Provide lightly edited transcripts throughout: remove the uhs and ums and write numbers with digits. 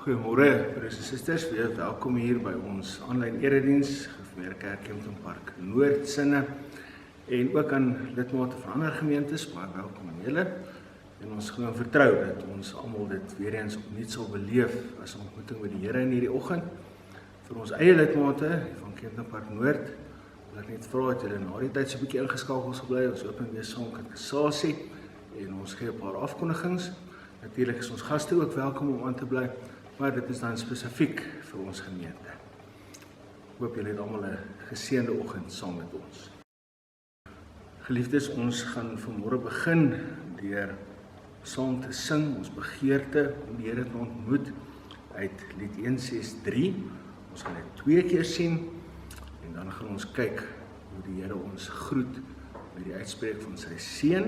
Goeiemôre broers en susters, weer welkom hier by ons aanlyn erediens, Gereformeerde Kerk Kempton Park Noordsinne en ook aan lidmate van ander gemeentes, baie welkom aan julle. En ons glo en vertrou dat ons almal dit weer eens opnuut sal beleef as 'n ontmoeting met die Here in hierdie oggend. Vir ons eie lidmate van Kempton Park Noord, wil ek net vra dat julle na die tyd so 'n bietjie ingeskakel sal bly. Ons open weer saam konversasie en ons gee 'n paar afkondigings. Natuurlik is ons gaste ook welkom om aan te bly. Maar dit is dan spesifiek vir ons gemeente. Ek hoop julle het almal 'n geseënde oggend saam met ons. Geliefdes, ons gaan vanmôre begin deur saam te sing, ons begeerte om die Here te ontmoet uit lied 163. Ons gaan dit 2 keer sien en dan gaan ons kyk hoe die Here ons groet met die uitspreek van sy seën.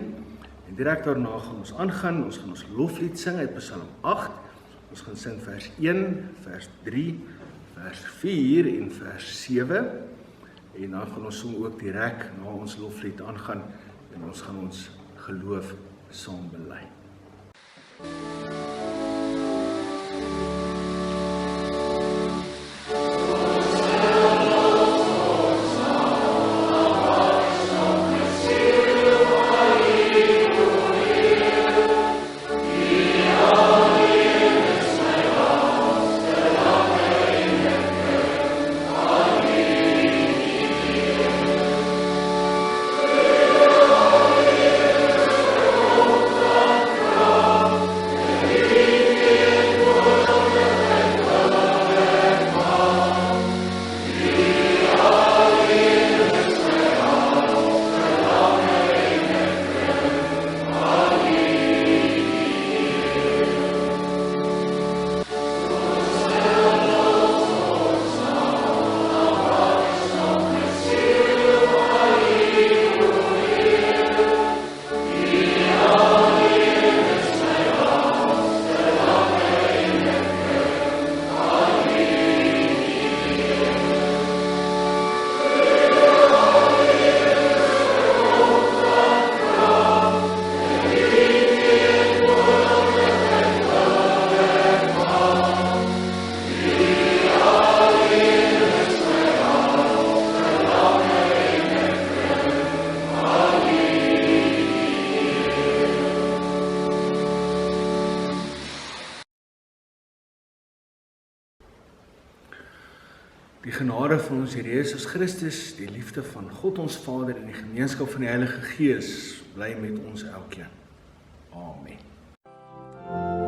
En direk daarna gaan ons aangaan, ons gaan ons loflied sing uit Psalm 8. Ons gaan sing vers 1, vers 3, vers 4 en vers 7. En dan gaan ons sommer ook direk na ons loflied aangaan en ons gaan ons geloof saam bely. Die genade van ons Here Jesus Christus, die liefde van God ons Vader en die gemeenskap van die Heilige Gees bly met ons elkeen. Amen. Oh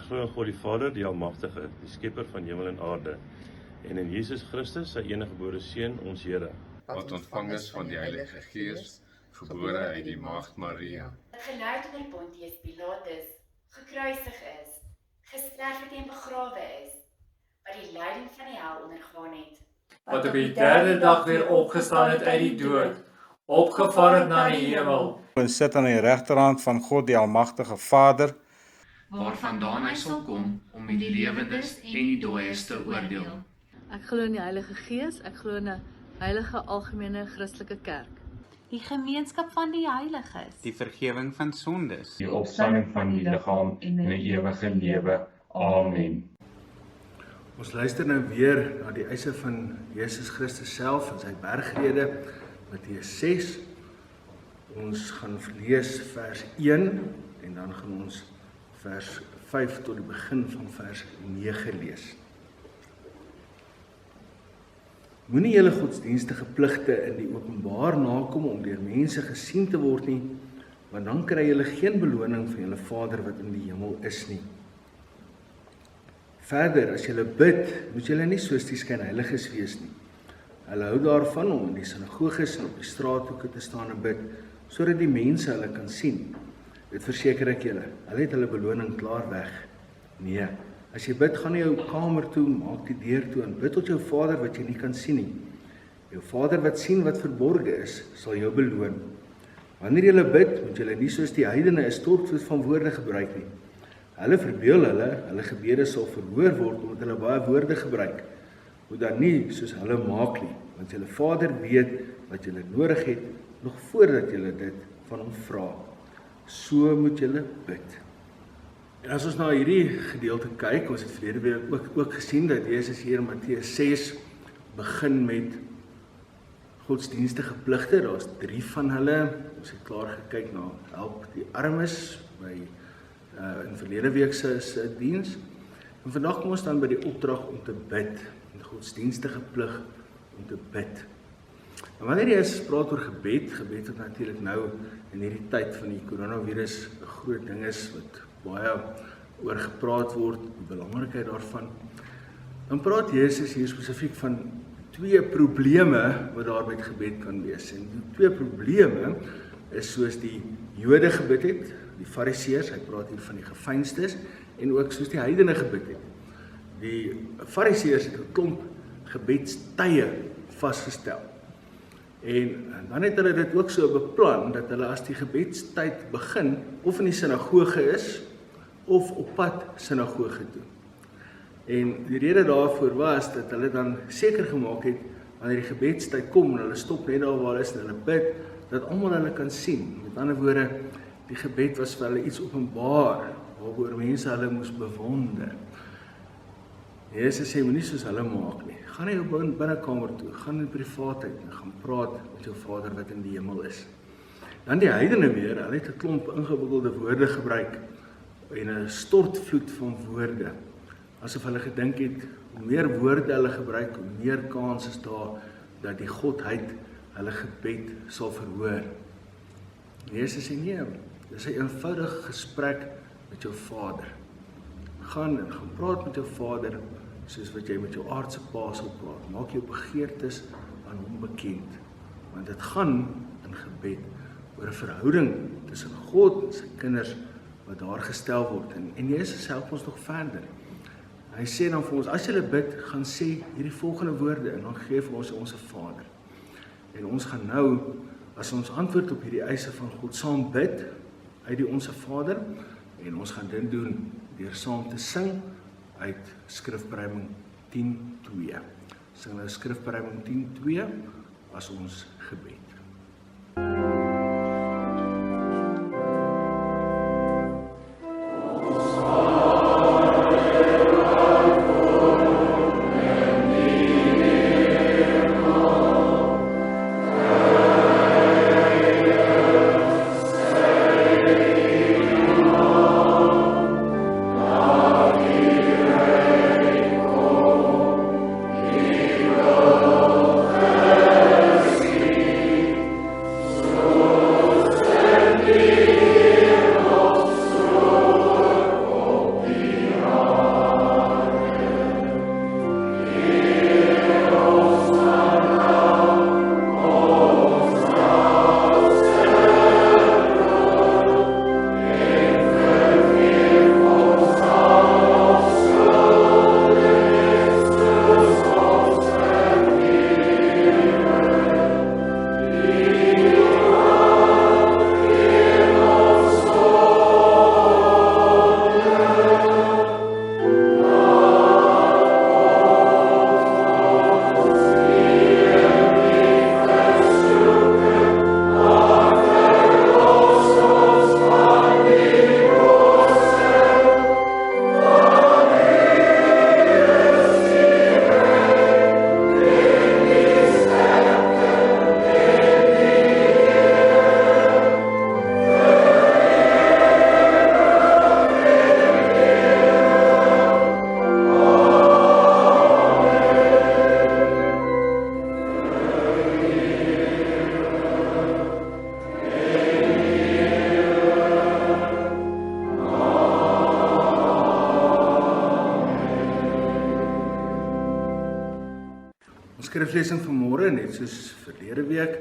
glo in God die Vader, die Almagtige, die skepper van hemel en aarde, en in Jesus Christus, sy eniggebore Seun, ons Here, wat ontvang is van die Heilige Gees, gebore uit die Maagd Maria, wat gelei onder Pontius Pilatus, gekruisig is, gesterf het en begrawe is, wat die lyding van die hel ondergaan het, wat op die derde dag weer opgestaan het uit die dood, opgevaar het na die hemel, en sit aan die regterhand van God die Almagtige Vader, waarvandaan hy sal kom om die lewendes en die dooies te oordeel. Ek glo in die Heilige Gees, ek glo in 'n heilige algemene Christelike kerk. Die gemeenskap van die heiliges, die vergifnis van sondes, die opstanding van die liggaam en 'n ewige lewe. Amen. Ons luister nou weer na die eise van Jesus Christus self in sy bergrede, Matteus 6. Ons gaan lees vers 1 en dan gaan ons vers 5 tot die begin van vers 9 lees. Moenie julle godsdienstige pligte in die openbaar nakom om deur mense gesien te word nie, want dan kry julle geen beloning van julle Vader wat in die hemel is nie. Verder, as julle bid, moet julle nie soos die skynheiliges wees nie. Hulle hou daarvan om in die sinagoges en op die straathoeke te staan en bid, sodat die mense hulle kan sien. Dit verseker ek julle, hulle het hulle beloning klaar weg. Nee, as jy bid, gaan jy jou kamer toe, maak die deur toe en bid tot jou Vader wat jy nie kan sien nie. Jou Vader wat sien wat verborge is, sal jou beloon. Wanneer jy bid, moet jy nie soos die heidene 'n stortvloed van woorde gebruik nie. Hulle verbeel hulle gebede sal verhoor word omdat hulle baie woorde gebruik. Moet dan nie soos hulle maak nie, want julle Vader weet wat julle nodig het, nog voordat julle dit van hom vra. So moet julle bid. En as ons na hierdie gedeelte kyk, ons het verlede week ook gesien dat Jesus hier in Matteus 6 begin met godsdienstige pligte. Daar's 3 van hulle. Ons het klaar gekyk na help die armes by in verlede week se diens. En vandag kom ons dan by die opdrag om te bid, die godsdienstige plig om te bid. En wanneer jy praat oor gebed wat natuurlik nou in hierdie tyd van die coronavirus 'n groot ding is wat baie oor gepraat word, die belangrikheid daarvan, dan praat Jesus hier spesifiek van 2 probleme wat daar met gebed kan wees. En die 2 probleme is soos die Jode gebid het, die Fariseërs, hy praat hier van die geveinstes, en ook soos die heidene gebid het. Die Fariseërs het 'n klomp gebedstye vasgestel. En dan het hulle dit ook so beplan, dat hulle as die gebedstyd begin, of in die sinagoge is, of op pad sinagoge toe. En die rede daarvoor was, dat hulle dan seker gemaak het, wanneer die gebedstyd kom, en hulle stop net daar waar hulle is, en hulle bid, dat almal hulle kan sien. Met ander woorde, die gebed was vir hulle iets openbaar, waaroor mense hulle moes bewonder. Jesus sê, moenie soos hulle maak nie. Gaan na jou binnekamer toe, gaan in privaatheid en gaan praat met jou Vader wat in die hemel is. Dan die heidene weer, hulle het 'n klomp ingewikkelde woorde gebruik en 'n stortvloed van woorde. Asof hulle gedink het, hoe meer woorde hulle gebruik, hoe meer kans is daar dat die Godheid hulle gebed sal verhoor. Jesus sê nee, dis 'n eenvoudige gesprek met jou Vader. Gaan praat met jou Vader soos wat jy met jou aardse pa sal praat. Maak jou begeertes aan hom bekend. Want dit gaan in gebed oor 'n verhouding tussen God en sy kinders wat daar gestel word. En Jesus help ons nog verder. Hy sê dan vir ons, as jy bid, gaan sê hierdie volgende woorde en dan gee vir ons ons Vader. En ons gaan nou, as ons antwoord op hierdie eise van God, saam bid uit die Onse Vader, en ons gaan dit doen deur saam te sing uit Skrifbereiding 10:2. Sing nou Skrifbereiding 10:2 as ons gebed. skriflesing van môre, net soos verlede week,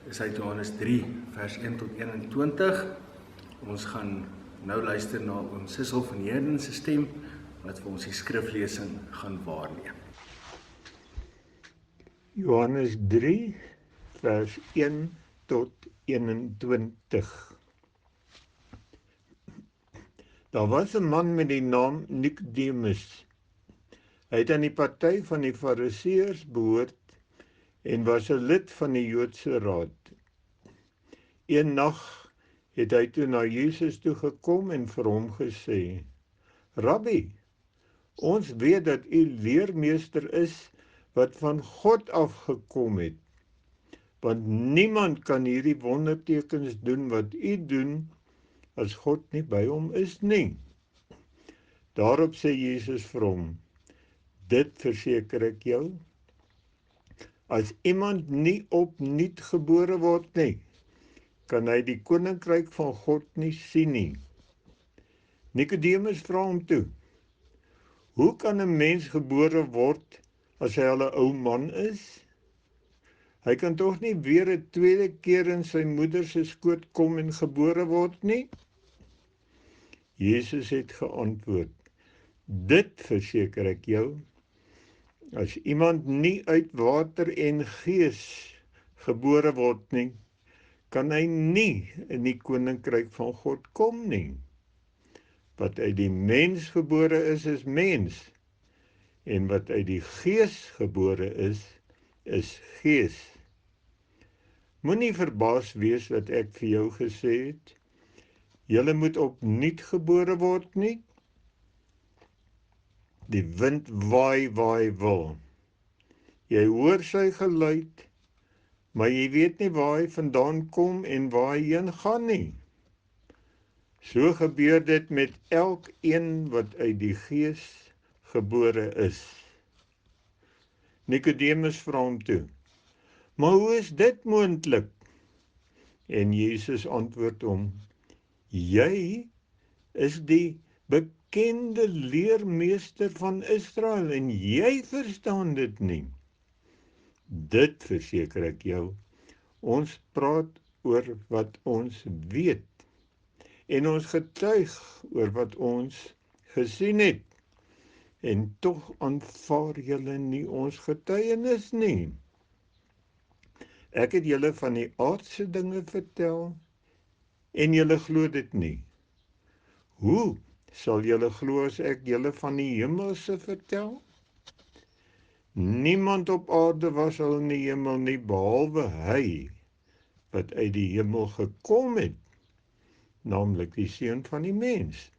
is uit Johannes 3, vers 1 tot 21. Ons gaan nou luister na oom Sissel van Heerden se stem, wat vir ons die skriflesing gaan waarneem. Johannes 3, vers 1 tot 21. Daar was 'n man met die naam Nicodemus. Hy het aan die party van die Fariseërs behoort en was 'n lid van die Joodse Raad. Een nag het hy toe na Jesus toe gekom en vir hom gesê: Rabbi, ons weet dat u leermeester is wat van God afgekom het, want niemand kan hierdie wondertekens doen wat u doen, as God nie by hom is nie. Daarop sê Jesus vir hom: Dit verseker ek jou, as iemand nie opnuut gebore word nie, kan hy die koninkryk van God nie sien nie. Nicodemus vra hom toe: Hoe kan 'n mens gebore word as hy al 'n ou man is? Hy kan tog nie weer 'n tweede keer in sy moeder se skoot kom en gebore word nie? Jesus het geantwoord: Dit verseker ek jou, as iemand nie uit water en gees gebore word nie, kan hy nie in die koninkryk van God kom nie. Wat uit die mens gebore is mens, en wat uit die gees gebore is gees. Moenie verbaas wees wat ek vir jou gesê het. Julle moet opnuut gebore word nie. Die wind waai waar hy wil. Jy hoor sy geluid, maar jy weet nie waar hy vandaan kom en waar hy heen gaan nie. So gebeur dit met elkeen wat uit die gees gebore is. Nicodemus vra hom toe: Maar hoe is dit moontlik? En Jesus antwoord hom: Jy is die bekende leermeester van Israel en jy verstaan dit nie. Dit verseker ek jou, ons praat oor wat ons weet en ons getuig oor wat ons gesien het, en tog aanvaar julle nie ons getuienis nie. Ek het julle van die aardse dinge vertel en julle glo dit nie. Hoe sal julle glo as ek julle van die hemelse vertel? Niemand op aarde was al in die hemel nie, behalwe hy wat uit die hemel gekom het, naamlik die Seun van die mens.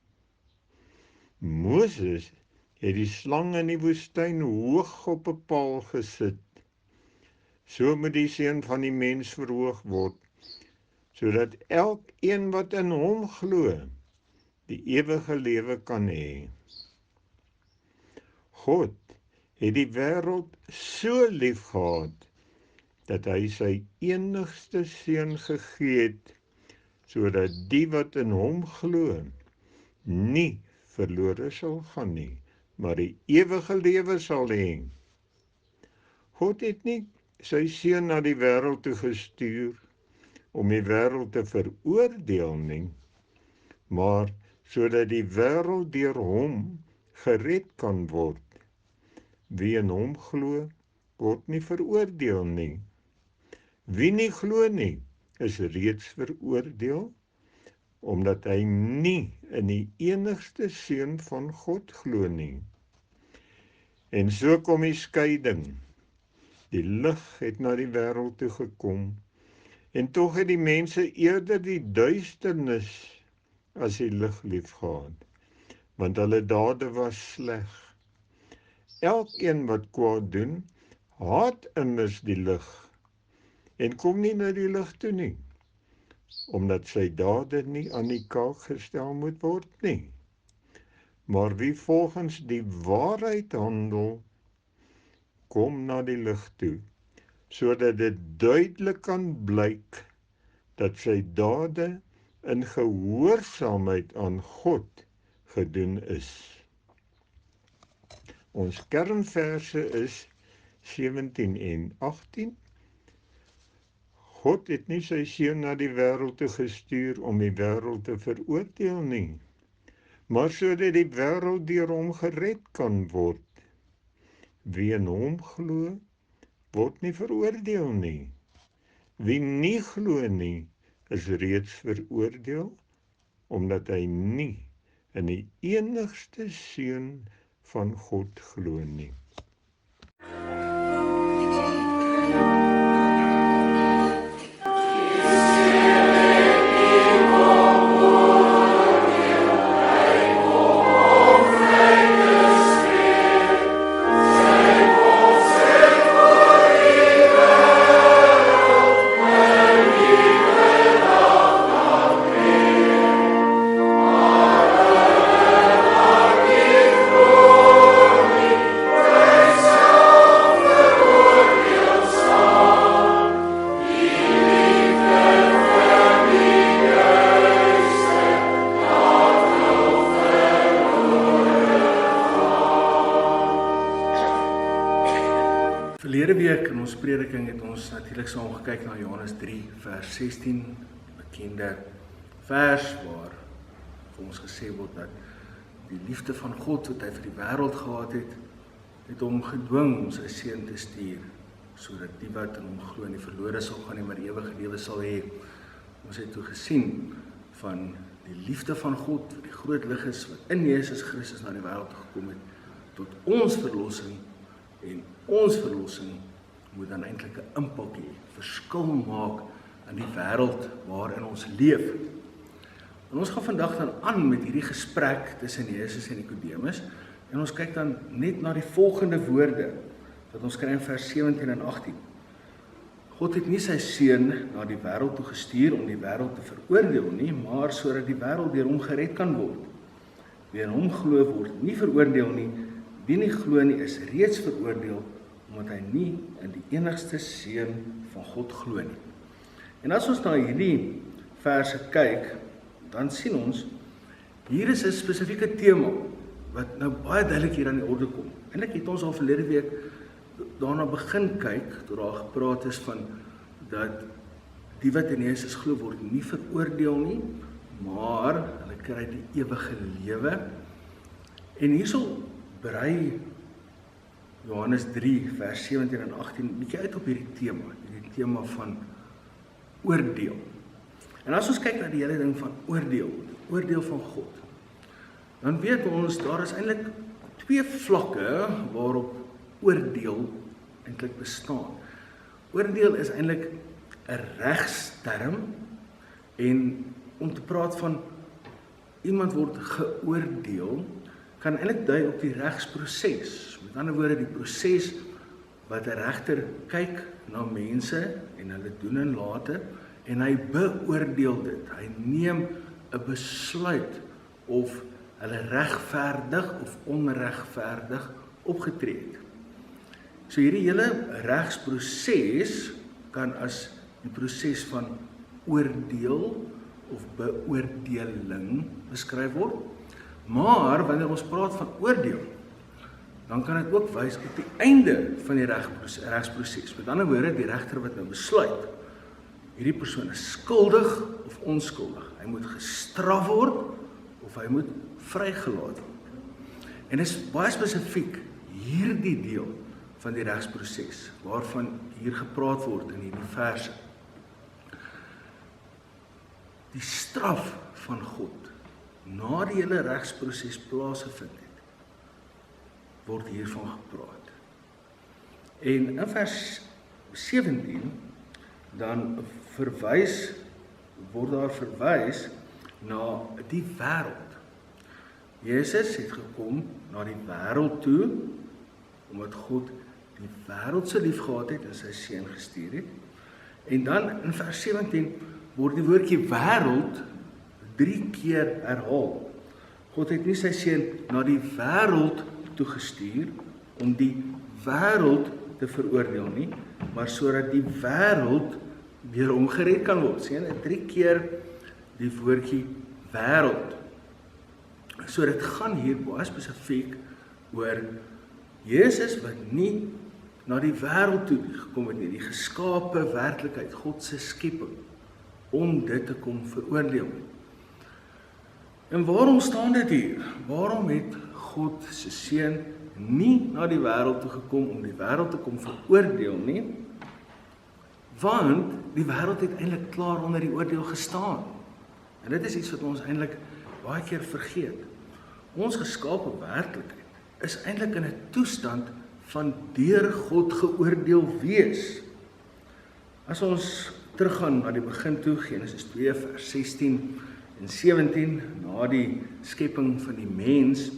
Moses het die slang in die woestyn hoog op 'n paal gesit. So moet die Seun van die mens verhoog word, sodat elkeen wat in hom glo, die ewige lewe kan hê. God het die wêreld so lief gehad, dat hy sy enigste Seun gegee het, sodat die wat in hom glo, nie verlore sal gaan nie, maar die ewige lewe sal hê. God het nie sy Seun na die wêreld toe gestuur, om die wêreld te veroordeel nie, maar sodat die wêreld deur hom gered kan word. Wie in hom glo, word nie veroordeel nie. Wie nie glo nie, is reeds veroordeel, omdat hy nie in die enigste Seun van God glo nie. En so kom die skeiding. Die lig het na die wêreld toe gekom, en tog het die mense eerder die duisternis as die lig liefgehad, want hulle dade was sleg. Elkeen wat kwaad doen, haat immers die lig, en kom nie na die lig toe nie, omdat sy dade nie aan die kaak gestel moet word nie. Maar wie volgens die waarheid handel, kom na die lig toe, sodat dit duidelik kan blyk dat sy dade in gehoorsaamheid aan God gedoen is. Ons kernverse is 17 en 18. God het nie sy seun na die wêreld toe gestuur om die wêreld te veroordeel nie, maar sodat die wêreld deur hom gered kan word. Wie in hom glo, word nie veroordeel nie. Wie nie glo nie, is reeds veroordeel, omdat hy nie in die enigste seun van God glo nie. Verlede week in ons prediking het ons natuurlik saam gekyk na Johannes 3 vers 16, bekende vers waar vir ons gesê word dat die liefde van God wat hy vir die wêreld gehad het hom gedwing om sy seun te stuur, sodat die wat in hom glo nie verlore sal gaan nie, maar die ewige lewe sal hê. Ons het toe gesien van die liefde van God, wat die groot lig is wat in Jesus Christus na die wêreld gekom het, tot ons verlossing. En ons verlossing moet dan eintlik 'n impak hê, verskil maak in die wêreld waarin ons leef. En ons gaan vandag dan aan met hierdie gesprek tussen Jesus en Nikodemus, en ons kyk dan net na die volgende woorde wat ons kry in vers 17 en 18. God het nie sy seun na die wêreld toe gestuur om die wêreld te veroordeel nie, maar sodat die wêreld deur hom gered kan word. Wie in hom glo word nie veroordeel nie. Wie nie glo nie is reeds veroordeel, omdat hy nie in die enigste seun van God glo nie. En as ons na hierdie verse kyk, dan sien ons, hier is 'n spesifieke tema, wat nou baie duidelik hier aan die orde kom. Eintlik het ons al verlede week daarna begin kyk, toe daar gepraat is van, dat die wat in Jesus glo word nie veroordeel nie, maar hulle kry die ewige lewe. En hierso berei Johannes 3 vers 17 en 18 bietjie uit op hierdie tema van oordeel. En as ons kyk na die hele ding van oordeel van God, dan weet ons, daar is eintlik 2 vlakke waarop oordeel eintlik bestaan. Oordeel is eintlik 'n regsterm, en om te praat van iemand word geoordeel, kan eintlik dui op die regsproses. Met ander woorde, die proses wat 'n regter kyk na mense en hulle doen en late, en hy beoordeel dit. Hy neem 'n besluit of hulle regverdig of onregverdig opgetree het. So hierdie hele regsproses kan as die proses van oordeel of beoordeling beskryf word. Maar wanneer ons praat van oordeel, dan kan dit ook wys op die einde van die regsproses. Met ander woorde, die regter wat nou besluit, hierdie persoon is skuldig of onskuldig. Hy moet gestraf word of hy moet vrygelaat word. En dit is baie spesifiek hierdie deel van die regsproses waarvan hier gepraat word in hierdie verse. Die straf van God na die hele regsproses plaasgevind het, word hiervan gepraat. En in vers 17 dan word daar verwys na die wêreld. Jesus het gekom na die wêreld toe, omdat God die wêreld so lief gehad het en sy seun gestuur het. En dan in vers 17 word die woordjie wêreld 3 keer herhaal. God het nie sy seun na die wêreld toe gestuur om die wêreld te veroordeel nie, maar sodat die wêreld deur hom gered kan word. Sien, 3 keer die woordjie wêreld. So dit gaan hier baie spesifiek oor Jesus wat nie na die wêreld toe gekom het nie, die geskape werklikheid, God se skepping, om dit te kom veroordeel nie. En waarom staan dit hier? Waarom het God se seun nie na die wêreld toe gekom om die wêreld te kom veroordeel nie? Want die wêreld het eintlik klaar onder die oordeel gestaan. En dit is iets wat ons eintlik baie keer vergeet. Ons geskape werklikheid is eintlik in 'n toestand van deur God geoordeel wees. As ons teruggaan na die begin toe, Genesis 2 vers 16 en 17, na die skepping van die mens,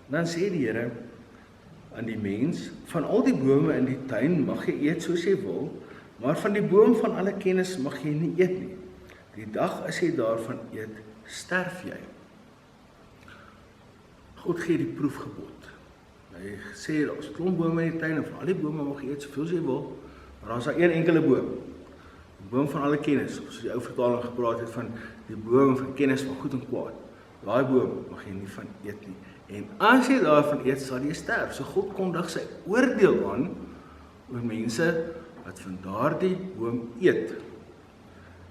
dan sê die Here aan die mens, van al die bome in die tuin mag jy eet soos jy wil, maar van die boom van alle kennis mag jy nie eet nie. Die dag as jy daarvan eet, sterf jy. God gee die proefgebod. Hy sê, daar is klomp bome in die tuin, en van al die bome mag jy eet soveel as jy wil, maar daar is daar een enkele boom. Die boom van alle kennis, soos die ou vertaling gepraat het van die boom van kennis van goed en kwaad. Daai boom mag jy nie van eet nie. En as jy daarvan eet, sal jy sterf. So God kondig sy oordeel aan oor mense wat van daardie boom eet.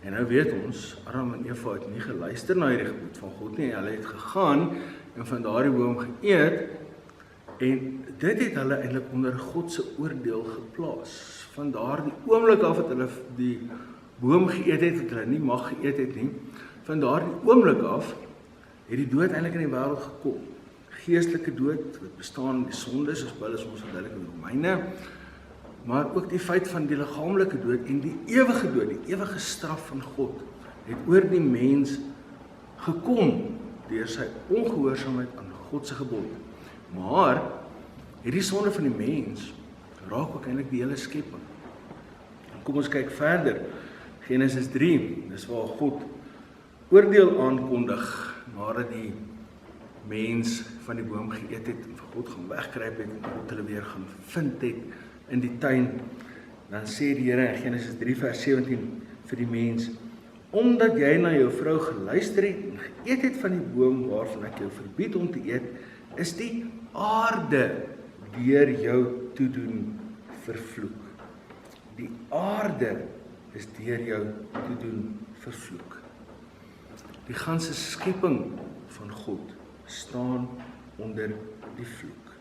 En nou weet ons, Adam en Eva het nie geluister na hierdie gebod van God nie, hulle het gegaan en van daardie boom geëet, en dit het hulle eintlik onder God se oordeel geplaas. Van daardie oomblik af het hulle die boom geëet het, wat hulle nie mag geëet het nie, van daardie oomblik af het die dood eintlik in die wêreld gekom. Geestelike dood, wat bestaan die sonde, soos Paulus ons verduidelik in Romeine, maar ook die feit van die liggaamlike dood en die ewige dood, die ewige straf van God, het oor die mens gekom deur sy ongehoorsaamheid aan God se gebod. Maar hierdie sonde van die mens raak ook eintlik die hele skepping. Kom ons kyk verder. Genesis 3, dis waar God oordeel aankondig nadat die mens van die boom geëet het en vir God gaan wegkruip het en God hulle weer gaan vind het in die tuin. Dan sê die Here in Genesis 3 vers 17 vir die mens, omdat jy na jou vrou geluister het en geëet het van die boom waarvan ek jou verbied om te eet, is die aarde deur jou toedoen vervloek. Die aarde is deur jou toedoen vervloek. Die ganse skepping van God staan onder die vloek.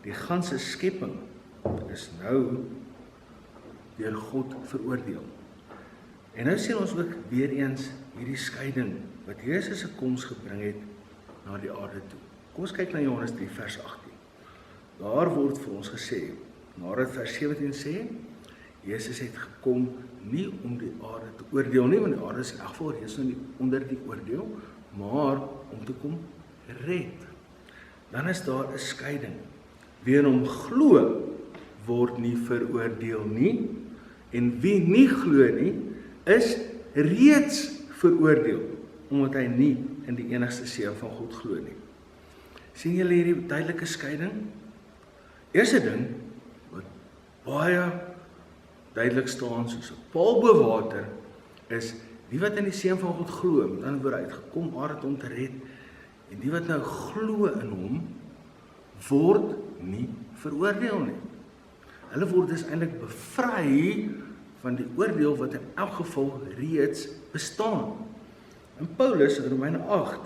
Die ganse skepping is nou deur God veroordeel. En nou sien ons ook weer eens hierdie skeiding wat Jesus se koms gebring het na die aarde toe. Kom ons kyk na Johannes 3 vers 18. Daar word vir ons gesê, nadat vers 17 sê, Jesus het gekom nie om die aarde te oordeel nie, want die aarde is in elk geval reeds nou nie onder die oordeel, maar om te kom red. Dan is daar 'n skeiding. Wie in hom glo, word nie veroordeel nie, en wie nie glo nie, is reeds veroordeel, omdat hy nie in die enigste seun van God glo nie. Sien julle hierdie duidelike skeiding? Eerste ding wat baie duidelik staan soos 'n paal bo water is die wat in die seun van God glo, met ander woorde uitgekom aard om te red, en die wat nou glo in hom word nie veroordeel nie. Hulle word dus eintlik bevry van die oordeel wat in elk geval reeds bestaan. En Paulus in Romeine 8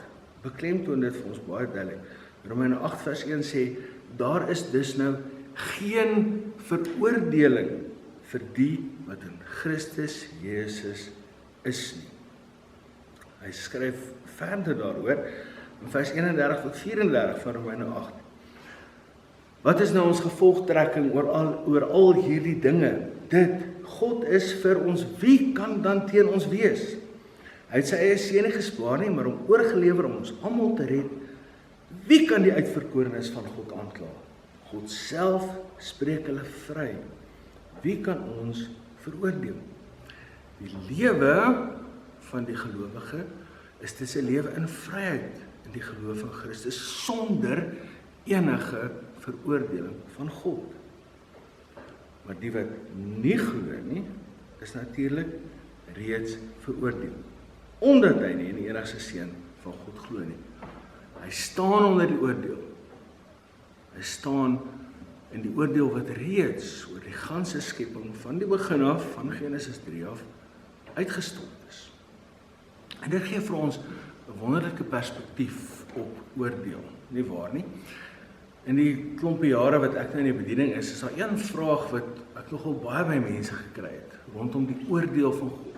beklemtoon dit vir ons baie duidelik. Romeine 8 vers 1 sê, daar is dus nou geen veroordeling vir die wat in Christus Jesus is nie. Hy skryf verder daaroor in vers 31 tot 34 van Romeine 8. Wat is nou ons gevolgtrekking oor al hierdie dinge? Dit, God is vir ons, wie kan dan teen ons wees? Hy het sy eie seun nie gespaar nie, maar hom oorgelewer om ons almal te red. Wie kan die uitverkorenes van God aankla? God self spreek hulle vry. Wie kan ons veroordeel? Die lewe van die gelowige is dit 'n lewe in vryheid in die geloof in Christus sonder enige veroordeling van God. Maar die wat nie glo nie, is natuurlik reeds veroordeel, omdat hy nie in die enigste seun van God glo nie. Hy staan onder die oordeel. Hy staan en die oordeel wat reeds oor die ganse skepping van die begin af, van Genesis 3 af, uitgestort is. En dit gee vir ons 'n wonderlike perspektief op oordeel, nie waar nie? In die klompie jare wat ek nou in die bediening is daar een vraag wat ek nogal baie by mense gekry het, rondom die oordeel van God.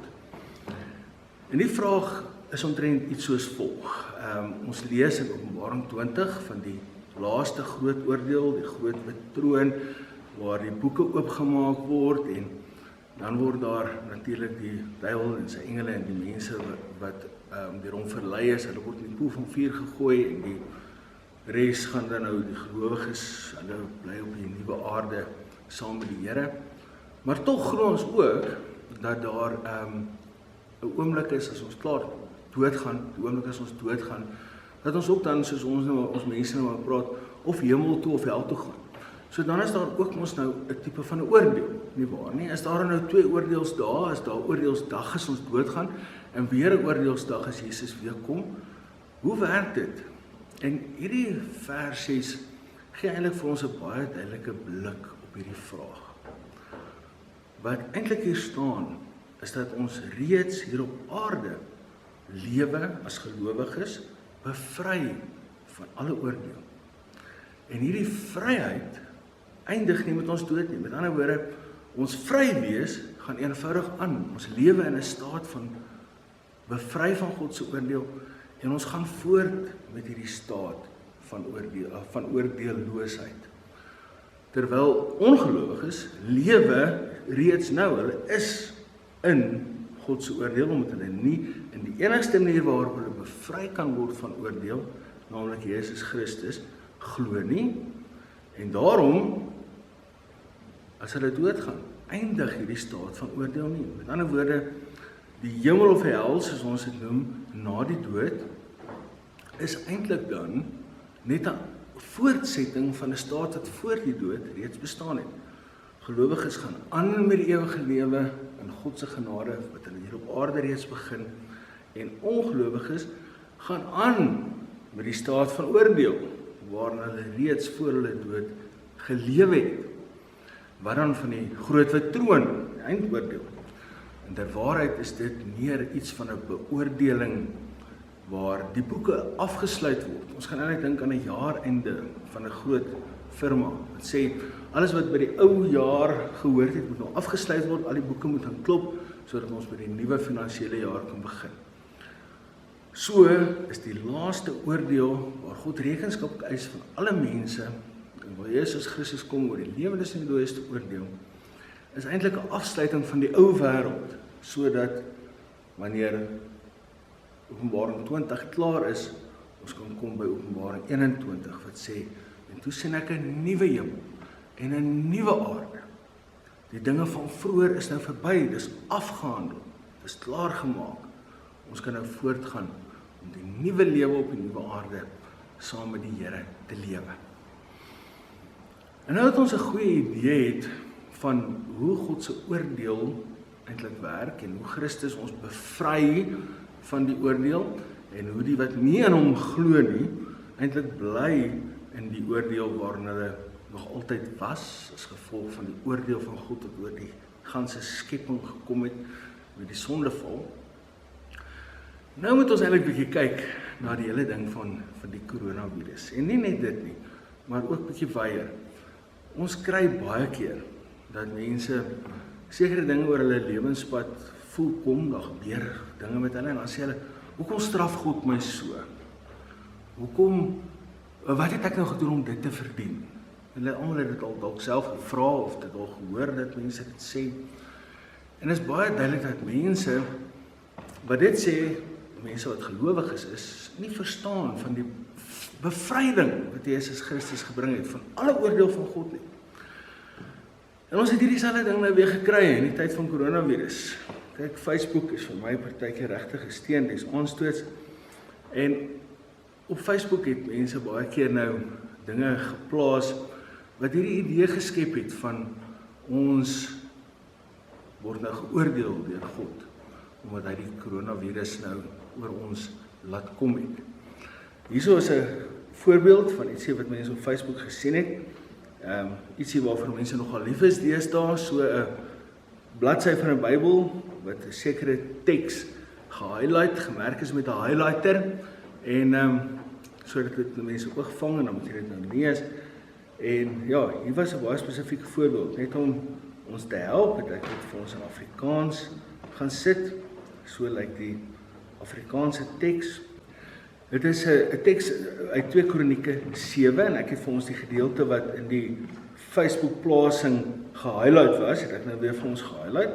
En die vraag is omtrent iets soos volg. Ons lees in Openbaring 20 van die laaste groot oordeel, die groot wit troon, waar die boeke oopgemaak word en dan word daar natuurlik die duiwel en sy engele en die mense wat deur hom verlei is, hulle word in die poel van vuur gegooi en die res gaan dan nou die gelowiges, hulle bly op die nuwe aarde saam met die Here. Maar tog glo ons ook dat daar 'n oomblik is as ons klaar doodgaan, die oomblik as ons doodgaan, dat ons ook dan, soos ons mense nou praat, of hemel toe of hel toe gaan. So dan is daar ook ons nou 'n tipe van 'n oordeel, nie waar nie? Is daar nou 2 oordeelsdae, is daar oordeelsdag as ons doodgaan, en weer 'n oordeelsdag as Jesus weer kom? Hoe werk dit? En hierdie versies gee eintlik vir ons 'n baie duidelike blik op hierdie vraag. Wat eintlik hier staan, is dat ons reeds hier op aarde lewe as gelowiges, bevry van alle oordeel. En hierdie vryheid eindig nie met ons dood nie. Met ander woorde, ons vry wees gaan eenvoudig aan. Ons lewe in 'n staat van bevry van God se oordeel en ons gaan voort met hierdie staat van oordeelloosheid. Terwyl ongelowiges lewe reeds nou, hulle is in God se oordeel, omdat hulle nie in die enigste manier waarop hulle bevry kan word van oordeel, naamlik Jesus Christus, glo nie. En daarom, as hulle doodgaan, eindig hierdie staat van oordeel nie. Met ander woorde, die hemel of hel, soos ons dit noem, na die dood, is eintlik dan net 'n voortsetting van 'n staat wat voor die dood reeds bestaan het. Gelowiges gaan aan met die ewige lewe in God se genade, wat hulle hier op aarde reeds begin, en ongelowiges gaan aan met die staat van oordeel, waarin hulle reeds voor hulle dood gelewe het. Wat dan van die groot wit troon, die eindoordeel? In der waarheid is dit meer iets van 'n beoordeling waar die boeke afgesluit word. Ons gaan eintlik dink aan 'n jaareinde van 'n groot firma. Wat sê, alles wat by die ou jaar gehoor het, moet nou afgesluit word, al die boeke moet gaan klop, sodat ons by die nuwe finansiële jaar kan begin. So is die laaste oordeel, waar God rekenskap eis van alle mense, en waar Jesus Christus kom oor die lewendes en die dooies te oordeel, is eintlik 'n afsluiting van die ou wêreld, sodat wanneer Openbaring 20 klaar is, ons kan kom by Openbaring 21 wat sê, en toe sien ek 'n nuwe hemel en 'n nuwe aarde. Die dinge van vroeër is nou verby, dis afgehandel, dis klaar gemaak. Ons kan nou voortgaan om die nuwe lewe op die nuwe aarde saam met die Here te lewe. En nou dat ons 'n goeie idee het van hoe God se oordeel eintlik werk en hoe Christus ons bevry van die oordeel en hoe die wat nie in hom glo nie eintlik bly in die oordeel waarin hulle nog altyd was as gevolg van die oordeel van God wat oor die ganse skepping gekom het met die sondeval. Nou moet ons eintlik 'n bietjie kyk na die hele ding van die coronavirus. En nie net dit nie, maar ook bietjie wyer. Ons kry baie keer dat mense sekere dinge oor hulle lewenspad voel kom, daar gebeur dinge met hulle en dan sê hulle, hoekom straf God my so? Wat het ek nou gedoen om dit te verdien? Hulle almal het dit al dalk self gevra of dit al gehoor dat mense dit sê. En is baie duidelik dat mense wat dit sê, mense wat gelowig is, nie verstaan van die bevryding wat Jesus Christus gebring het van alle oordeel van God nie. En ons het hierdie selfde ding nou weer gekry in die tyd van coronavirus. Kyk, Facebook is vir my partykeer regtig gesteen, dis aanstoots. En op Facebook het mense baie keer nou dinge geplaas wat hierdie idee geskep het van ons word nou geoordeel deur God omdat hy die coronavirus nou oor ons laat kom het. Hierso is 'n voorbeeld van ietsie wat mense op Facebook gesien het. Ietsie waarvoor mense nogal lief is deesdae, so 'n bladsy van 'n Bybel wat 'n sekere teks gehighlight, gemerk is met 'n highlighter en sodat dit mense ook vang en dan moet jy dit nou lees. En ja, hier was 'n baie spesifieke voorbeeld, net om ons te help, het ek dit vir ons in Afrikaans gaan sit, so lyk die Afrikaanse teks. Dit is 'n teks uit 2 Kronieke 7 en ek het vir ons die gedeelte wat in die Facebook plasing gehighlight was, het ek nou weer vir ons gehighlight.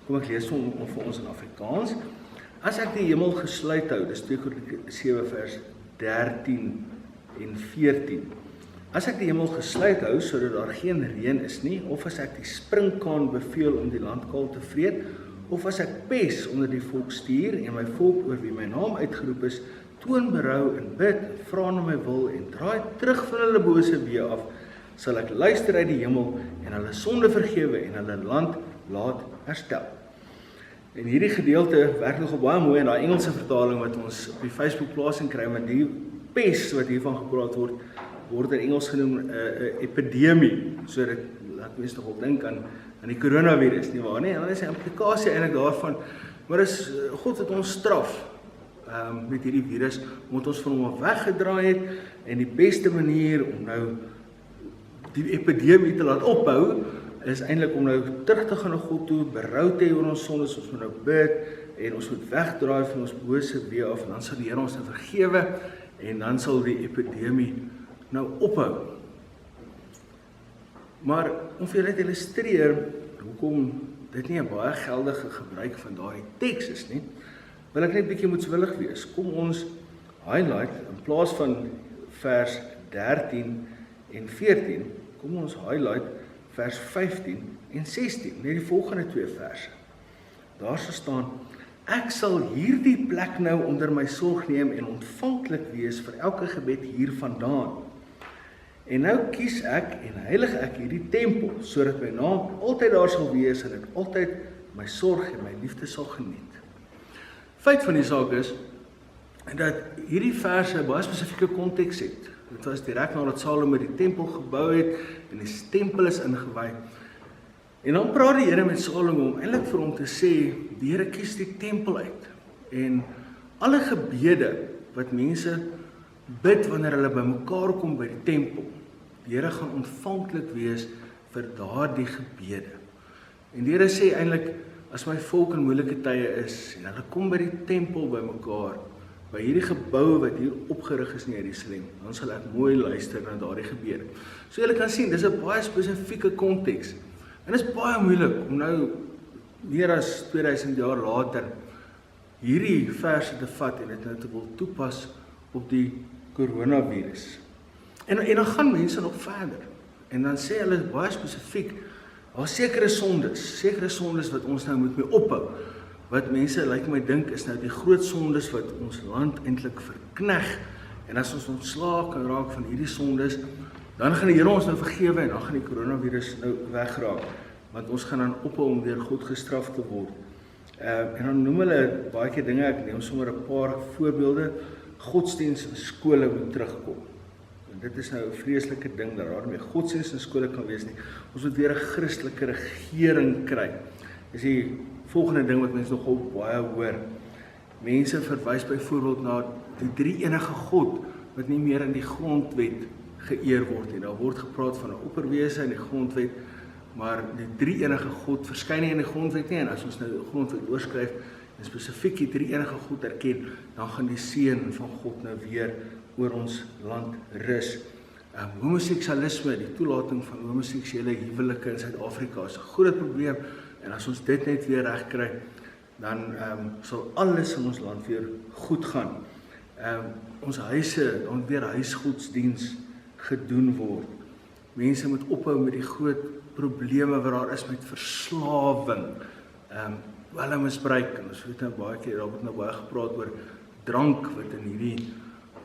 Kom ek lees hom vir ons in Afrikaans. As ek die hemel gesluit hou, dis 2 Kronieke 7 vers 13 en 14. As ek die hemel gesluit hou, sodat daar geen reën is nie, of as ek die springkaan beveel om die land kaal te vreet, of as ek pes onder die volk stuur en my volk oor wie my naam uitgeroep is, toon berou en bid, vra na my wil en draai terug van hulle bose weë af, sal ek luister uit die hemel en hulle sonde vergewe en hulle land laat herstel. En hierdie gedeelte werk nogal baie mooi in daai Engelse vertaling wat ons op die Facebook plasing kry, maar die pes wat hiervan gepraat word in Engels genoem 'n epidemie, so dit laat mense nogal dink aan die coronavirus, nie waar nie? En dan is die implikasie eintlik daarvan, maar is God het ons straf met hierdie virus, omdat ons van hom weggedraai het, en die beste manier om nou die epidemie te laat ophou, is eintlik om nou terug te gaan na God toe, berou te hê oor ons sondes, ons moet nou bid, en ons moet wegdraai van ons bose weë af, en dan sal die Here ons nou vergewe, en dan sal die epidemie nou ophou. Maar om vir julle te illustreer, hoekom dit nie 'n baie geldige gebruik van daardie teks is nie, wil ek net bietjie moedswillig wees. Kom ons highlight, in plaas van vers 13 en 14, kom ons highlight vers 15 en 16, net die volgende 2 verse. Daar staan, ek sal hierdie plek nou onder my sorg neem en ontvanklik wees vir elke gebed hier vandaan. En nou kies ek en heilig ek hierdie tempel, sodat my naam altyd daar sal wees en ek altyd my sorg en my liefde sal geniet. Feit van die saak is, dat hierdie verse 'n baie spesifieke konteks het. Dit was direk nadat Salomo die tempel gebou het, en die tempel is ingewy. En dan praat die Here met Salomo om eintlik vir hom te sê, die Here kies die tempel uit. En alle gebede wat mense bid wanneer hulle bymekaar kom by die tempel, die Here gaan ontvanklik wees vir daardie gebede. En die Here sê eintlik, as my volk in moeilike tye is, en hulle kom by die tempel bymekaar, by hierdie gebou wat hier opgerig is in Jerusalem, dan sal ek mooi luister na daardie gebede. So julle kan sien, dis 'n baie spesifieke konteks. En dit is baie moeilik om nou meer as 2000 jaar later hierdie verse te vat en dit nou te wil toepas op die coronavirus. En dan gaan mense nog verder. En dan sê hulle baie spesifiek, daar sekere sondes wat ons nou moet mee ophou. Wat mense lyk my dink is nou die groot sondes wat ons land eintlik verkneg. En as ons ontslae kan raak van hierdie sondes, dan gaan die Here ons nou vergewe en dan gaan die coronavirus nou wegraak. Want ons gaan dan ophou om deur God gestraf te word. En dan noem hulle baie keer dinge, ek neem sommer 'n paar voorbeelde. Godsdienst in skole moet terugkom. En dit is nou 'n vreeslike ding dat daar nie godsdienst in skole kan wees nie. Ons moet weer 'n Christelike regering kry. Dis die volgende ding wat mense nogal baie hoor. Mense verwys byvoorbeeld na die drie enige God wat nie meer in die grondwet geëer word nie. Daar word gepraat van 'n opperwese in die grondwet, maar die drie enige God verskyn nie in die grondwet nie. En as ons nou die grondwet oorskryf en spesifiek die drie enige God erken, dan gaan die seën van God nou weer oor ons land rus. Homoseksualisme, die toelating van homoseksuele huwelike in Suid-Afrika is 'n groot probleem. En as ons dit net weer reg kry, dan sal alles in ons land weer goed gaan. Ons huise, dan weer huisgodsdiens gedoen word. Mense moet ophou met die groot probleme wat daar is met verslawing, dwelmmisbruik, en ons weet nou baie keer, daar word nou baie gepraat oor drank wat in hierdie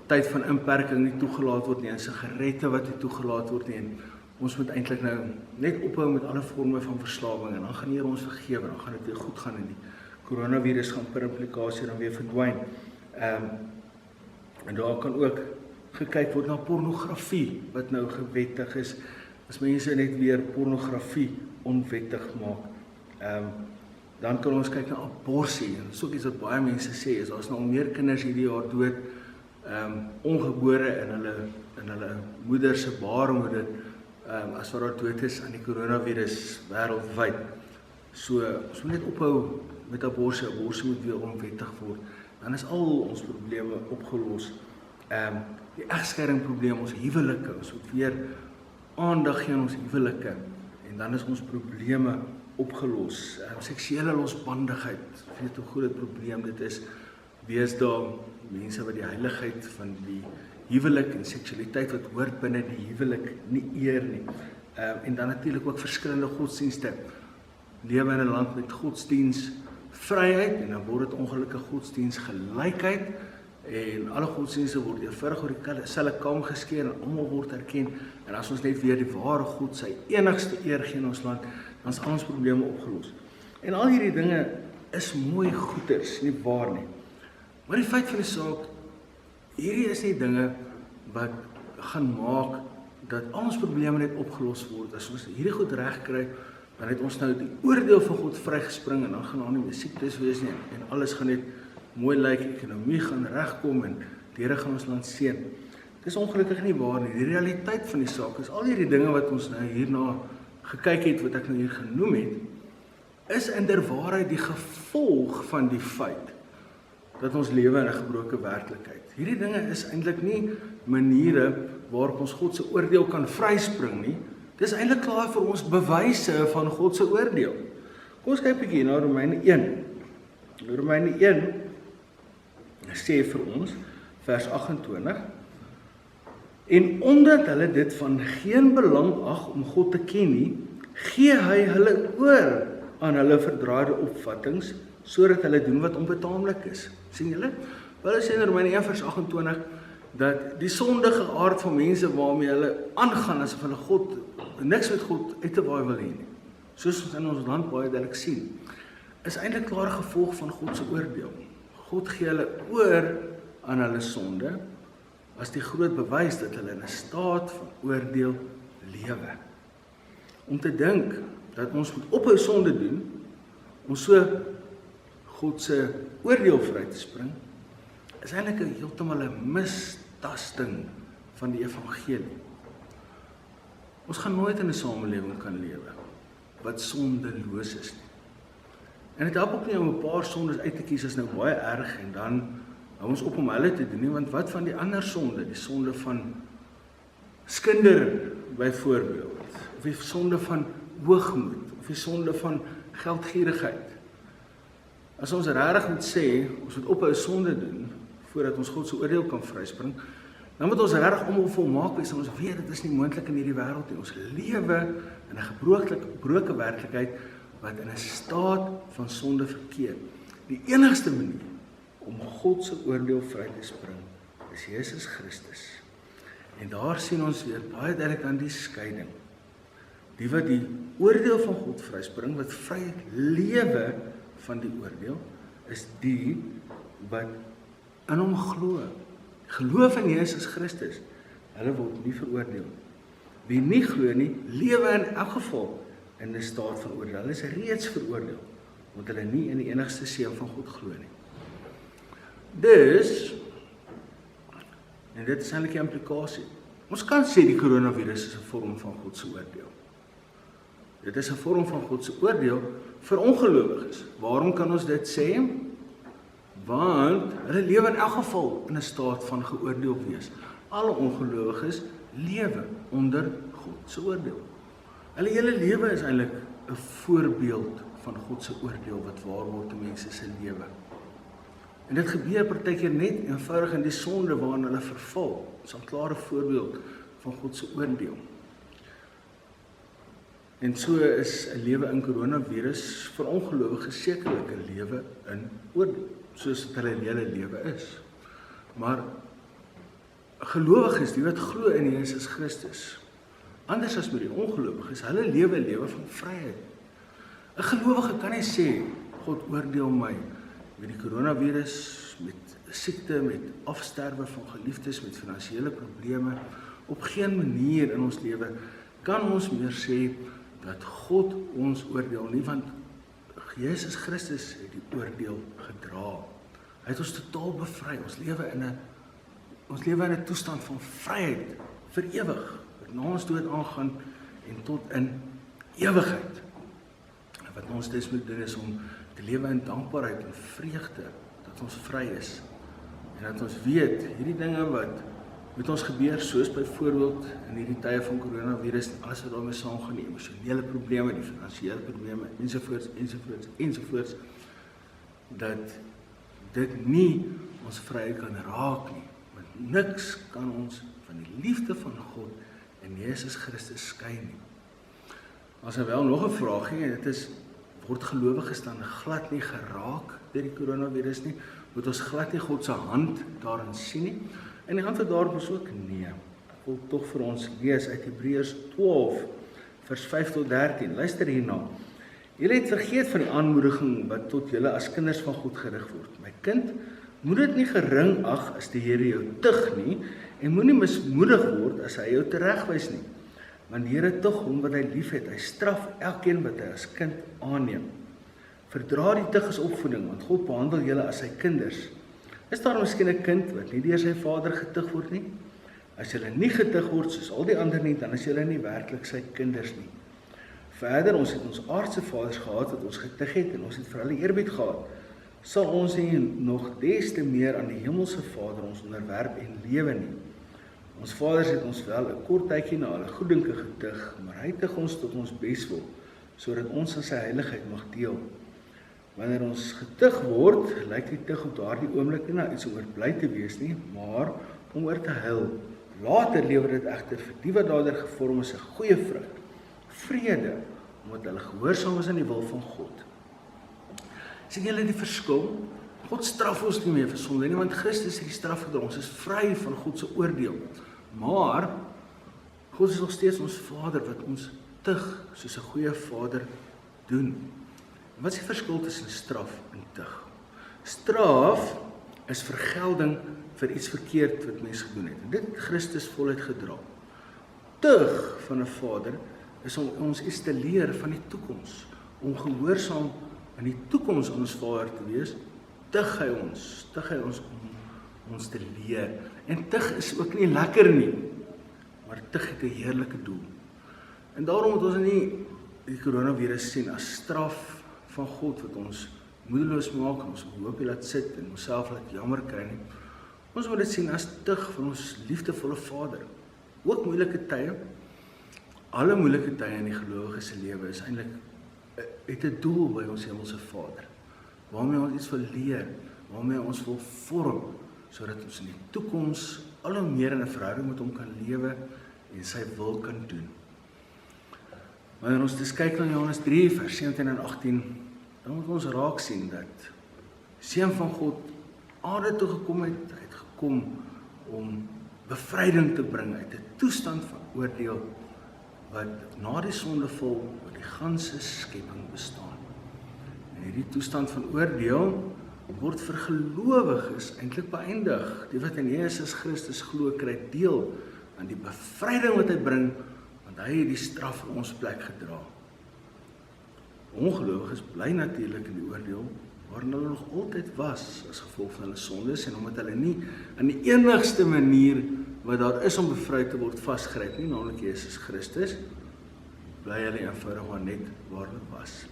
tyd van inperking nie toegelaat word nie, en sigarette wat nie toegelaat word nie, en ons moet eintlik nou net ophou met alle vorme van verslawing, en dan gaan die Here ons vergewe, dan gaan dit weer goed gaan, en die coronavirus gaan per implikasie dan weer verdwyn. En daar kan ook gekyk word na pornografie, wat nou gewettig is, as mense net weer pornografie onwettig maak, dan kan ons kyk na abortus, en so iets wat baie mense sê, is daar's nou meer kinders hierdie jaar dood, ongebore in hulle moeder se baarmoeder, as wat daar dood is aan die coronavirus wêreldwyd. So net ophou met abortus moet weer onwettig word, dan is al ons probleme opgelos. Die egskeidingprobleem, ons huwelike, ons moet weer aandag gee aan ons huwelike, en dan is ons probleme opgelos. Seksuele losbandigheid, weet hoe groot probleem dit is, wees daar mense wat die heiligheid van die huwelik en seksualiteit wat hoort binne die huwelik nie eer nie. En dan natuurlik ook verskillende godsdienste. Lewe in 'n land met godsdienstvryheid, en dan word dit ongelukkig godsdienstgelykheid, en alle godsdienste word eenvoudig oor dieselfde kam geskeer en almal word erken. En as ons net weer die ware God sy enigste eer gee in ons land, dan is al ons probleme opgelos. En al hierdie dinge is mooi goeders, nie waar nie. Maar die feit van die saak, hierdie is nie dinge wat gaan maak dat al ons probleme net opgelos word. As ons hierdie goed reg kry, dan het ons nou die oordeel van God vrygespring, en dan gaan daar nie meer siektes wees nie, en alles gaan net mooi lyk, ekonomie gaan regkom, en die Here gaan ons land seën. Dit is ongelukkig nie waar nie. Die realiteit van die saak is, al hierdie dinge wat ons nou hierna gekyk het, wat ek nou hier genoem het, is inderwaarheid die gevolg van die feit dat ons lewe in 'n gebroke werklikheid. Hierdie dinge is eintlik nie maniere waarop ons God se oordeel kan vryspring nie. Dis eintlik klaar vir ons bewyse van God se oordeel. Kom ons kyk 'n bietjie na Romeine 1. Romeine 1 sê vir ons, vers 28, en omdat hulle dit van geen belang ag om God te ken nie, gee hy hulle oor aan hulle verdraaide opvattings, sodat hulle doen wat onbetaamlik is. Sien julle? Hulle sê in Romeine 1 vers 28, dat die sondige aard van mense waarmee hulle aangaan, asof hulle God, niks met God uit te waai wil hê nie, soos ons in ons land baie duidelik sien, is eintlik klaar gevolg van God se oordeel. God gee hulle oor aan hulle sonde, as die groot bewys dat hulle in 'n staat van oordeel lewe. Om te dink dat ons moet ophou sonde doen, om so God se oordeel vry te spring, is eintlik heeltemal 'n mistasting van die evangelie. Ons gaan nooit in 'n samelewing kan lewe wat sondeloos is nie. En dit help ook nie om 'n paar sondes uit te kies as nou baie erg, en dan hou ons op om hulle te doen nie, want wat van die ander sonde, die sonde van skinder byvoorbeeld, of die sonde van hoogmoed, of die sonde van geldgierigheid. As ons regtig moet sê, ons moet ophou sonde doen, voordat ons God se oordeel kan vryspring, dan moet ons regtig almal volmaak wees, en ons weet dit is nie moontlik in hierdie wêreld nie. Ons lewe in 'n gebroke werklikheid, wat in 'n staat van sonde verkeer. Die enigste manier om God se oordeel vry te spring, is Jesus Christus. En daar sien ons weer baie duidelik aan die skeiding. Die wat die oordeel van God vryspring, wat vry lewe van die oordeel, is die wat in hom glo. Geloof in Jesus Christus, hulle word nie veroordeel. Wie nie glo nie, lewe in elk geval in 'n staat van oordeel. Hulle is reeds veroordeel, omdat hulle nie in die enigste seun van God glo nie. Dus, en dit is eintlik die implikasie, ons kan sê die coronavirus is 'n vorm van God se oordeel. Dit is 'n vorm van God se oordeel vir ongelowiges. Waarom kan ons dit sê? Want hulle lewe in elk geval in 'n staat van geoordeel wees. Alle ongelowiges lewe onder God se oordeel. Hulle hele lewe is eintlik 'n voorbeeld van God se oordeel wat waar word in mense se lewe. En dit gebeur partykeer net eenvoudig in die sonde waarin hulle verval. Dit is 'n klare voorbeeld van God se oordeel. En so is 'n lewe in coronavirus vir ongelowiges sekerlik 'n lewe in oordeel, soos dit hulle hele lewe is. Maar gelowiges, die wat glo in Jesus Christus, anders as met die ongelowiges, hulle lewe 'n lewe van vryheid. 'n Gelowige kan nie sê, God oordeel my met die coronavirus, met siekte, met afsterwe van geliefdes, met finansiële probleme. Op geen manier in ons lewe kan ons meer sê dat God ons oordeel nie, want Jesus Christus het die oordeel gedra. Hy het ons totaal bevry. Ons lewe in 'n toestand van vryheid vir ewig, wat na ons dood aangaan en tot in ewigheid. En wat ons dus moet doen is om te lewe in dankbaarheid en vreugde dat ons vry is. En dat ons weet, hierdie dinge wat met ons gebeur, soos byvoorbeeld in hierdie tye van coronavirus, alles wat daarmee saamgaan, die emosionele probleme, die finansiële probleme, ensovoorts, dat dit nie ons vryheid kan raak nie. Want niks kan ons van die liefde van God en Jesus Christus skei nie. As wel nog 'n vraagie, en dit is, word gelowiges dan glad nie geraak deur die coronavirus nie? Moet ons glad nie God se hand daarin sien nie? En die antwoord daarop is ook nee. Ek wil tog vir ons lees uit Hebreërs 12, vers 5 tot 13. Luister hierna. Julle het vergeet van die aanmoediging wat tot julle as kinders van God gerig word. My kind, moet dit nie gering ag as die Here jou tug nie, en moenie mismoedig word as hy jou teregwys nie. Want die Here tug hom wat hy liefhet, hy straf elkeen wat hy as kind aanneem. Verdra die tug as opvoeding, want God behandel julle as sy kinders. Is daar miskien 'n kind wat nie deur sy vader getug word nie? As julle nie getug word soos al die ander nie, dan is julle nie werklik sy kinders nie. Verder, ons het ons aardse vaders gehad wat ons getug het en ons het vir hulle eerbied gehad. Sal ons nie nog des te meer aan die hemelse Vader ons onderwerp en lewe nie? Ons vaders het ons wel 'n kort tydjie na hulle goeddinke getug, maar hy tug ons tot ons beswil, sodat ons aan sy heiligheid mag deel. Wanneer ons getug word, lyk die tug op daardie oomblik nie na iets om oor bly te wees nie, maar om oor te huil. Later lewer dit egter vir die wat daardeur gevorm is 'n goeie vrug, vrede, omdat hulle gehoorsaam is aan die wil van God. Sien julle die verskil? God straf ons nie meer vir sonde nie, want Christus het die straf gedra. Ons is vry van God se oordeel. Maar God is nog steeds ons Vader wat ons tug soos 'n goeie Vader doen. Wat is die verskil tussen straf en tug? Straf is vergelding vir iets verkeerd wat mens gedoen het. En dit het Christus voluit gedra. Tug van 'n Vader is om ons iets te leer van die toekoms, om gehoorsaam in die toekoms aan ons Vader te wees. Tug hy ons om ons te leer. En tug is ook nie lekker nie, maar tug het 'n heerlike doel. En daarom moet ons nie die coronavirus sien as straf van God wat ons moedeloos maak en ons hoop laat sit en onsself laat jammer kry nie. Ons moet dit sien as tug van ons liefdevolle Vader. Ook moeilike tye, alle moeilike tye in die gelowige se lewe is eintlik het 'n doel by ons hemelse Vader, waarmee ons iets wil leer, waarmee ons wil vorm, sodat ons in die toekoms al hoe meer in 'n verhouding met hom kan lewe en sy wil kan doen. Wanneer ons dus kyk na Johannes 3 vers 17 en 18, dan moet ons raak sien dat die Seun van God aarde toe gekom het. Hy het gekom om bevryding te bring uit 'n toestand van oordeel wat na die sondeval wat die ganse skepping bestaan. En hierdie toestand van oordeel word vir gelowiges eintlik beëindig. Die wat in Jesus Christus glo, kry deel aan die bevryding wat hy bring, want hy het die straf vir ons plek gedra. Ongelowiges bly natuurlik in die oordeel waarin hulle nog altyd was as gevolg van hulle sondes en omdat hulle nie aan die enigste manier wat daar is om bevry te word vasgryp nie, naamlik Jesus Christus, bly hulle eenvoudig maar net waar hulle was.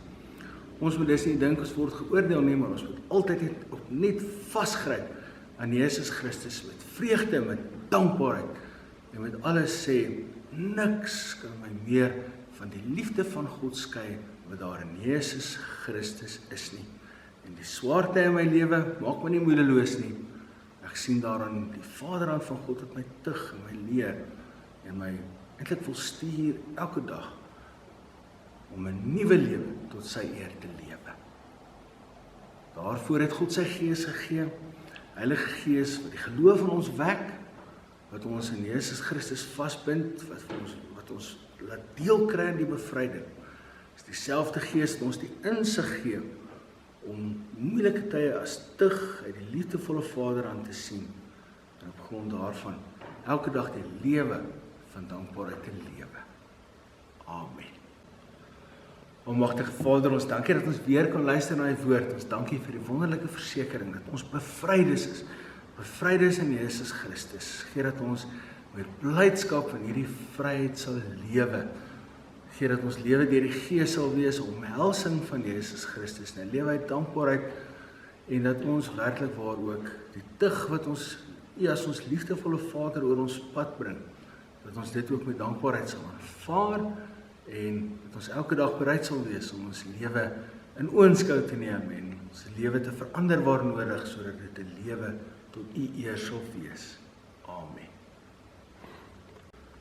Ons moet dus nie dink ons word geoordeel nie, maar ons moet altyd opnuut vasgryp aan Jesus Christus met vreugde, met dankbaarheid en met alles sê, niks kan my meer van die liefde van God skei wat daar in Jesus Christus is nie. En die swaarte in my lewe maak my nie moedeloos nie. Ek sien daarin die Vaderhand van God wat my tug en my leer en my eintlik wil stuur elke dag om 'n nuwe lewe tot sy eer te lewe. Daarvoor het God sy Gees gegee, Heilige Gees wat die geloof in ons wek, wat ons in Jesus Christus vasbind, wat ons laat deel kry in die bevryding. Is dieselfde Gees wat ons die insig gee om moeilike tye as tug uit die liefdevolle Vader aan te sien en op grond daarvan elke dag die lewe van dankbaarheid te lewe. Amen. Almagtige Vader, ons dankie dat ons weer kan luister na die woord. Ons dankie vir die wonderlike versekering dat ons bevrydes is. Bevrydes in Jesus Christus. Gee dat ons met blydskap in hierdie vryheid sal lewe. Gee dat ons lewe deur die Gees sal wees, omhelsing van Jesus Christus, 'n lewe uit dankbaarheid, en dat ons werklik waar ook die tug wat ons as ons liefdevolle Vader oor ons pad bring, dat ons dit ook met dankbaarheid sal aanvaar, en dat ons elke dag bereid sal wees om ons lewe in oënskou te neem en ons lewe te verander waar nodig, sodat dit 'n lewe tot U eer sal wees. Amen.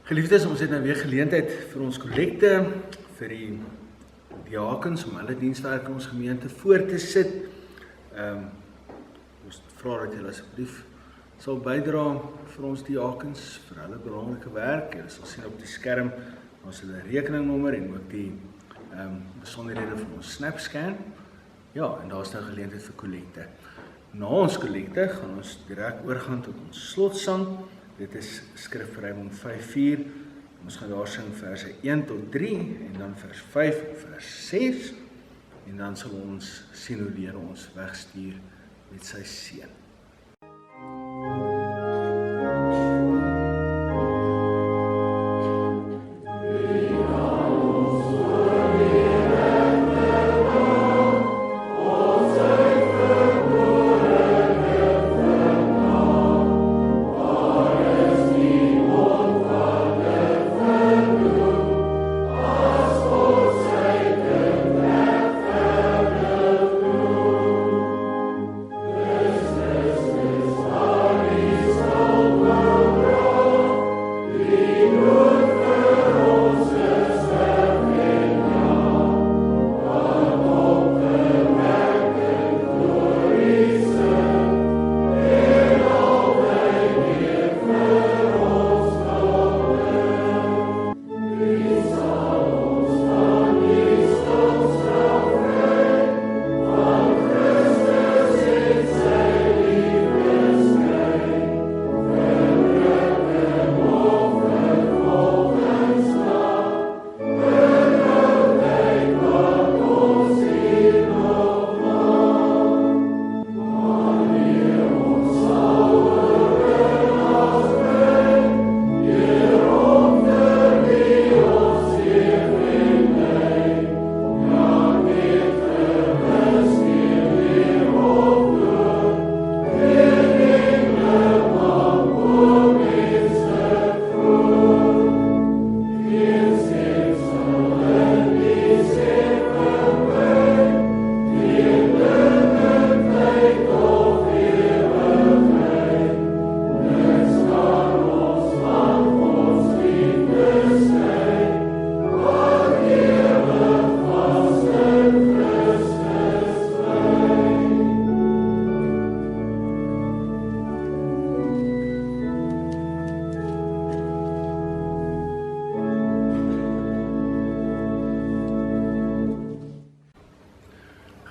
Geliefdes, ons het nou weer geleentheid vir ons kollekte, vir die diakens om hulle dienswerk in ons gemeente voor te sit. Ons vra dat julle asseblief sal bydra vir ons diakens, vir hulle belangrike werk. Julle sal sien op die skerm ons hulle rekeningnommer en ook die besonderhede van ons SnapScan. Ja, en daar is nou geleentheid vir kollekte. Na ons kollekte gaan ons direk oorgaan tot ons slotsang. Dit is skrifverruiming 5:4. Ons gaan daar sing verse 1 tot 3 en dan vers 5 en vers 6. En dan sal ons sien hoe die Here ons wegstuur met sy seën.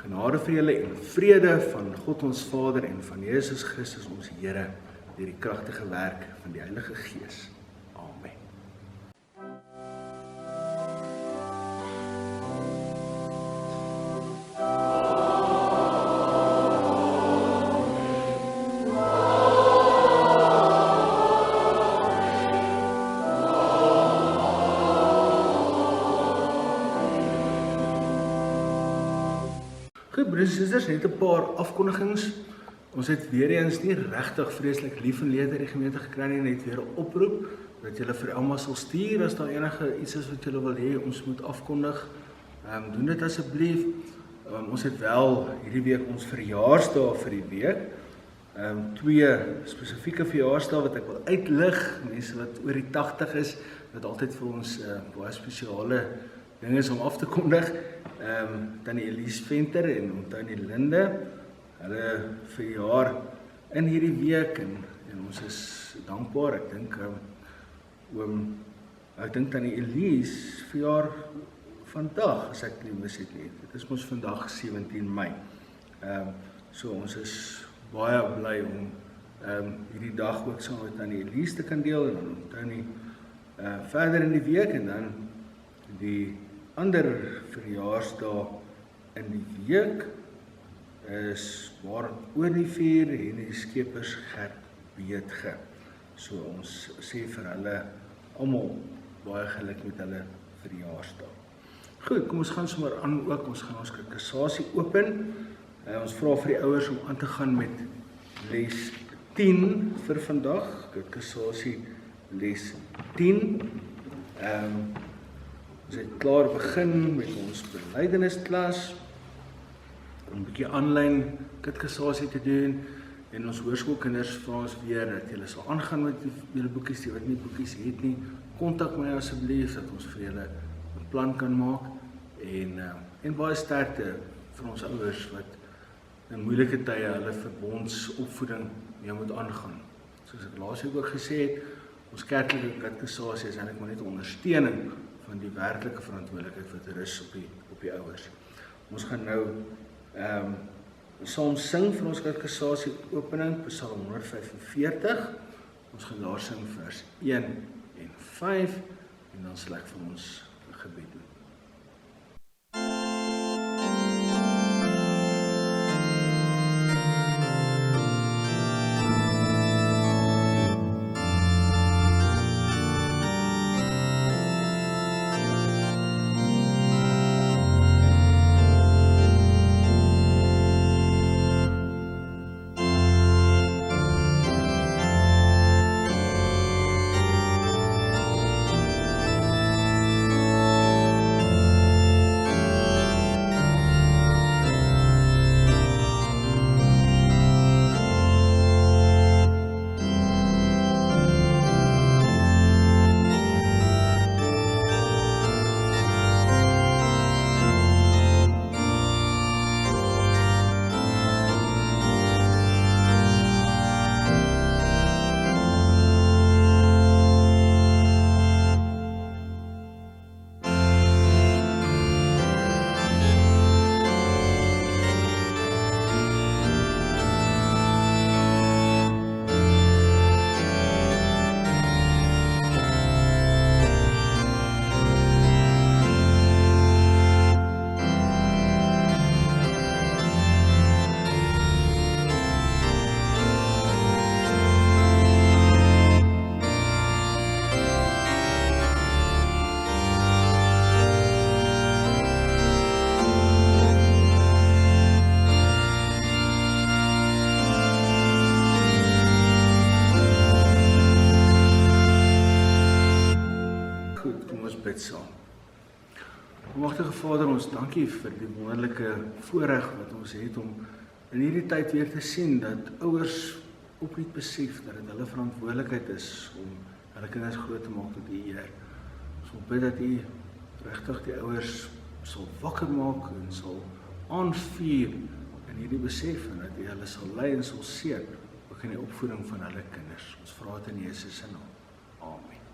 Genade vir julle en vrede van God ons Vader en van Jesus Christus ons Here deur die kragtige werk van die Heilige Gees. Amen. Goed, broers en susters, net 'n paar afkondigings. Ons het weer eens nie regtig vreeslik lief en leed uit die gemeente gekry nie, net weer 'n oproep dat julle vir Elma sal stuur as daar enige iets is wat julle wil hê ons moet afkondig. Doen dit asseblief. Ons het wel hierdie week ons verjaarsdae vir die week. 2 spesifieke verjaarsdae wat ek wil uitlig. Mense wat oor die 80 is, wat altyd vir ons baie spesiale dinge is om af te kondig. Tannie Elise Venter en Tannie Linde, hulle verjaar in hierdie week en ons is dankbaar. Ek dink Tannie Elise verjaar vandag, as ek nie mis het nie. Dit is mos vandag 17 Mei. So ons is baie bly om hierdie dag ook saam met Tannie Elise te kan deel en dan Tannie verder in die week en dan Die ander verjaarsdae in die week is waar oor die 4 en die Skepers Gert Beetge. So ons sê vir hulle almal baie geluk met hulle verjaarsdag. Goed, kom ons gaan sommer aan ook, ons gaan ons kassasie open. Ons vra vir die ouers om aan te gaan met les 10 vir vandag, kassasie les 10. Ons het klaar begin met ons belydennisklas, om 'n bietjie aanlyn kassasie te doen, en ons hoërskoolkinders vra ons weer dat julle sal aangaan met julle boekies, die wat nie boekies het nie, kontak my asseblief, dat ons vir julle 'n plan kan maak, en baie sterkte vir ons ouers wat in moeilike tye hulle verbondsopvoeding mee moet aangaan. Soos ek laasweek ook gesê het, ons kerklike kassasie is eintlik maar net 'n ondersteuning van die werklike verantwoordelikheid wat rus op die ouers. Ons gaan nou saam sing vir ons kassasie opening, Psalm 145. Ons gaan daar sing vers 1 en 5, en dan sal ek vir ons 'n gebed doen. Saam. Almagtige Vader, ons dankie vir die wonderlike voorreg wat ons het om in hierdie tyd weer te sien dat ouers opnuut besef dat dit hulle verantwoordelikheid is om hulle kinders groot te maak tot die eer. Ons wil bid dat U regtig die ouers sal wakker maak en sal aanvuur in hierdie besef en dat U hulle sal lei en sal seën ook in die opvoeding van hulle kinders. Ons vra dit in Jesus se naam. Amen.